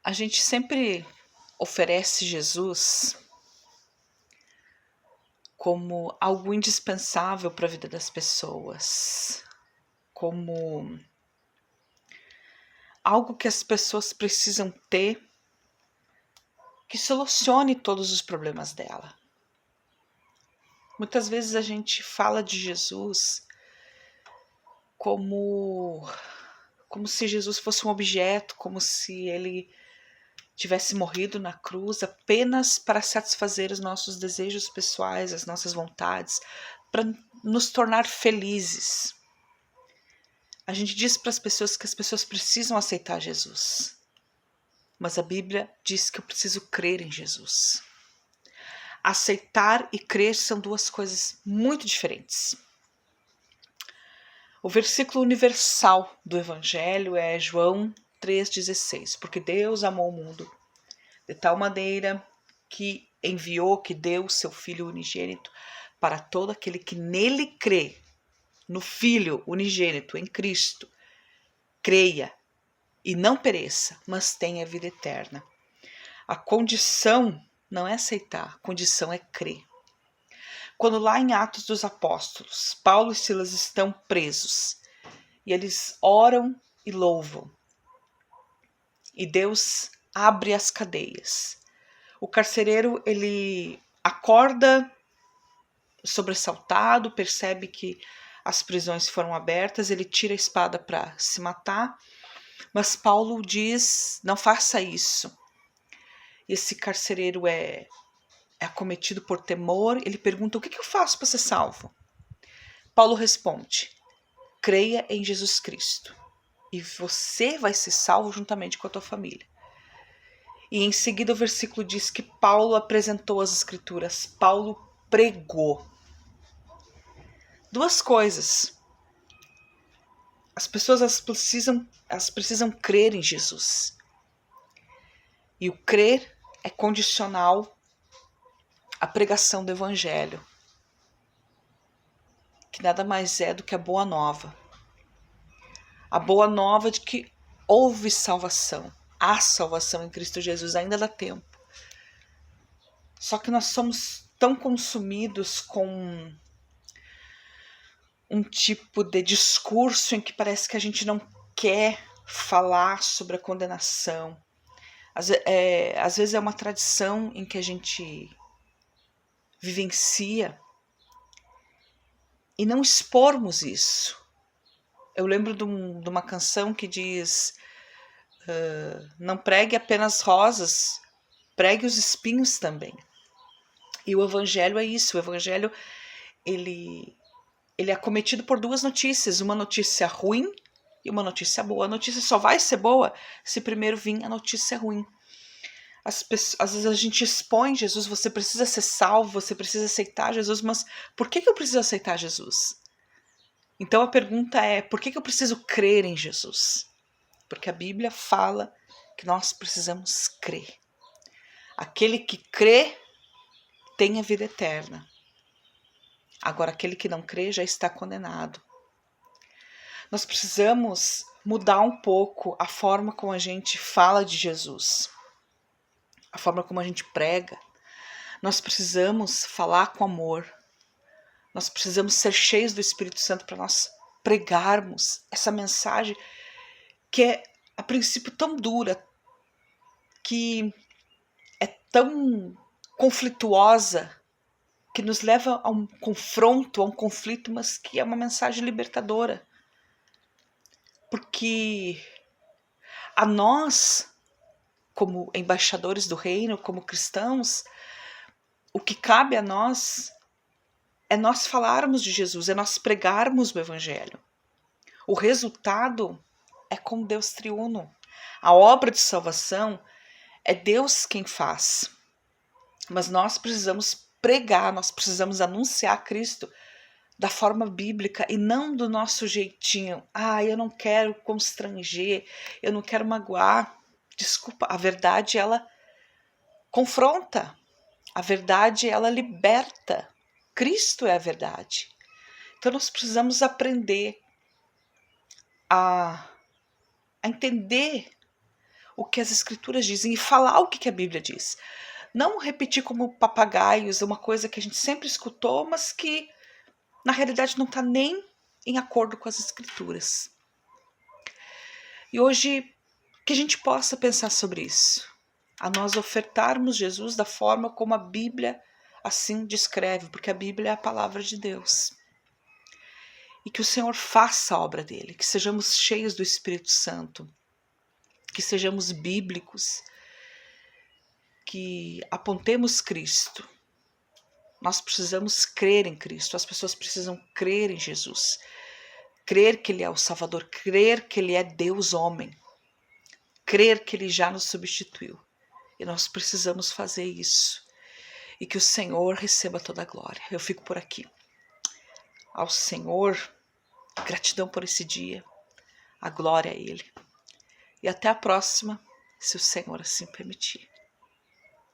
A gente sempre oferece Jesus como algo indispensável para a vida das pessoas, como algo que as pessoas precisam ter que solucione todos os problemas dela. Muitas vezes a gente fala de Jesus como se Jesus fosse um objeto, como se ele tivesse morrido na cruz apenas para satisfazer os nossos desejos pessoais, as nossas vontades, para nos tornar felizes. A gente diz para as pessoas que as pessoas precisam aceitar Jesus, mas a Bíblia diz que eu preciso crer em Jesus. Aceitar e crer são duas coisas muito diferentes. O versículo universal do Evangelho é João 3,16, porque Deus amou o mundo de tal maneira que enviou, que deu seu Filho unigênito para todo aquele que nele crê, no Filho unigênito, em Cristo, creia e não pereça, mas tenha vida eterna. A condição não é aceitar, a condição é crer. Quando lá em Atos dos Apóstolos, Paulo e Silas estão presos e eles oram e louvam, e Deus abre as cadeias. O carcereiro, ele acorda sobressaltado, percebe que as prisões foram abertas, ele tira a espada para se matar, mas Paulo diz, não faça isso. Esse carcereiro é acometido por temor, ele pergunta, o que eu faço para ser salvo? Paulo responde, creia em Jesus Cristo e você vai ser salvo juntamente com a tua família. E em seguida o versículo diz que Paulo apresentou as escrituras, Paulo pregou. Duas coisas. As pessoas elas precisam crer em Jesus. E o crer é condicional à pregação do Evangelho, que nada mais é do que a boa nova. A boa nova de que houve salvação. Há salvação em Cristo Jesus, ainda dá tempo. Só que nós somos tão consumidos com um tipo de discurso em que parece que a gente não quer falar sobre a condenação. Às vezes é uma tradição em que a gente vivencia e não expormos isso. Eu lembro de uma canção que diz não pregue apenas rosas, pregue os espinhos também. E o Evangelho é isso, o Evangelho ele é acometido por duas notícias, uma notícia ruim e uma notícia boa. A notícia só vai ser boa se primeiro vir a notícia ruim. Às vezes a gente expõe Jesus, você precisa ser salvo, você precisa aceitar Jesus, mas por que eu preciso aceitar Jesus? Então a pergunta é, por que eu preciso crer em Jesus? Porque a Bíblia fala que nós precisamos crer. Aquele que crê tem a vida eterna. Agora, aquele que não crê já está condenado. Nós precisamos mudar um pouco a forma como a gente fala de Jesus, a forma como a gente prega. Nós precisamos falar com amor. Nós precisamos ser cheios do Espírito Santo para nós pregarmos essa mensagem que é, a princípio, tão dura, que é tão conflituosa, que nos leva a um confronto, a um conflito, mas que é uma mensagem libertadora. Porque a nós, como embaixadores do reino, como cristãos, o que cabe a nós é nós falarmos de Jesus, é nós pregarmos o Evangelho. O resultado é com Deus triuno. A obra de salvação é Deus quem faz. Mas nós precisamos pregar, nós precisamos anunciar Cristo da forma bíblica e não do nosso jeitinho. Eu não quero constranger, eu não quero magoar. Desculpa, a verdade ela confronta, a verdade ela liberta. Cristo é a verdade. Então nós precisamos aprender a entender o que as Escrituras dizem e falar o que a Bíblia diz. Não repetir como papagaios uma coisa que a gente sempre escutou, mas que na realidade não está nem em acordo com as Escrituras. E hoje que a gente possa pensar sobre isso, a nós ofertarmos Jesus da forma como a Bíblia assim descreve, porque a Bíblia é a palavra de Deus. E que o Senhor faça a obra dele, que sejamos cheios do Espírito Santo, que sejamos bíblicos, que apontemos Cristo. Nós precisamos crer em Cristo, as pessoas precisam crer em Jesus, crer que Ele é o Salvador, crer que Ele é Deus homem, crer que Ele já nos substituiu. E nós precisamos fazer isso. E que o Senhor receba toda a glória. Eu fico por aqui. Ao Senhor, gratidão por esse dia, a glória a Ele. E até a próxima, se o Senhor assim permitir.